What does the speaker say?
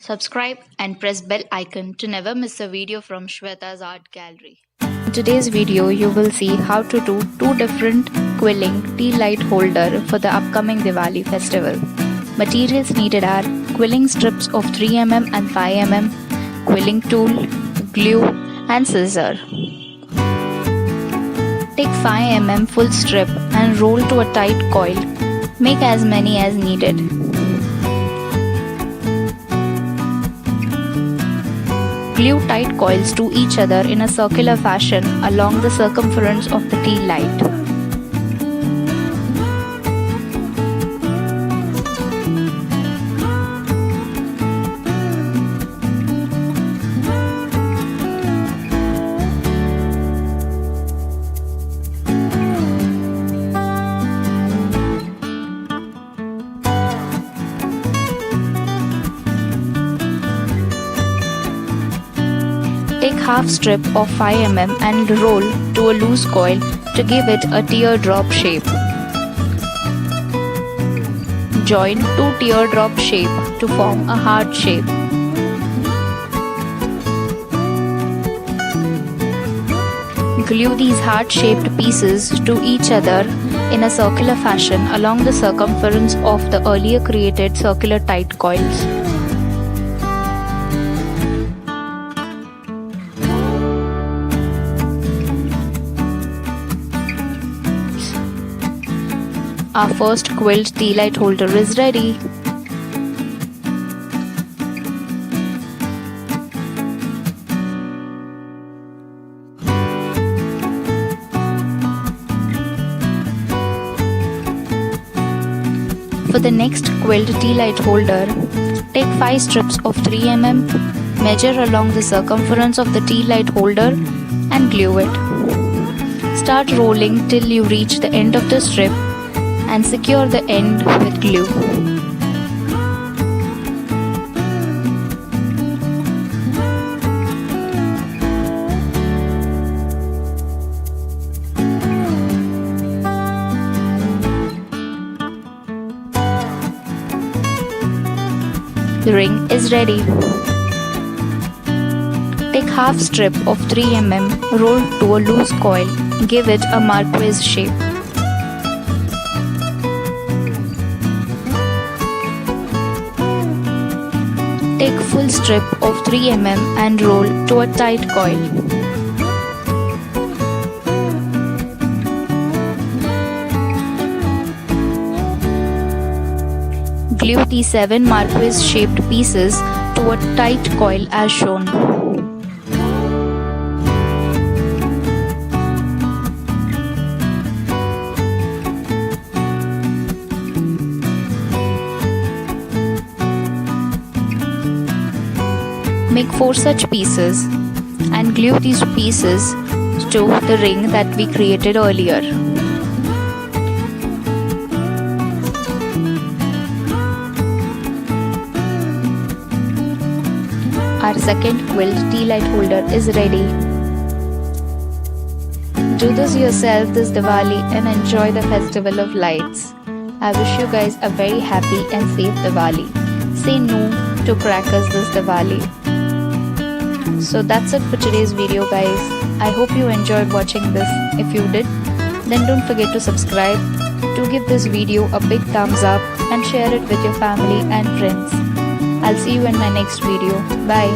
Subscribe and press bell icon to never miss a video from Shweta's art gallery. In today's video, you will see how to do two different quilling tea light holder for the upcoming Diwali festival. Materials needed are quilling strips of 3mm and 5mm, quilling tool, glue and scissor. Take 5mm full strip and roll to a tight coil. Make as many as needed. Glue tight coils to each other in a circular fashion along the circumference of the tea light. Take half strip of 5mm and roll to a loose coil to give it a teardrop shape. Join two teardrop shape to form a heart shape. Glue these heart-shaped pieces to each other in a circular fashion along the circumference of the earlier created circular tight coils. Our first quilled tea light holder is ready. For the next quilled tea light holder, take 5 strips of 3mm, measure along the circumference of the tea light holder and glue it. Start rolling till you reach the end of the strip and secure the end with glue. The ring is ready. Take half strip of 3mm, roll to a loose coil, give it a marquise shape. Take full strip of 3mm and roll to a tight coil. Glue the 7 marquise shaped pieces to a tight coil as shown. Make 4 such pieces and glue these pieces to the ring that we created earlier. Our second quilled tea light holder is ready. Do this yourself this Diwali and enjoy the festival of lights. I wish you guys a very happy and safe Diwali. Say no to crackers this Diwali. So that's it for today's video, guys. I hope you enjoyed watching this. If you did, then don't forget to subscribe, to give this video a big thumbs up and share it with your family and friends. I'll see you in my next video. Bye.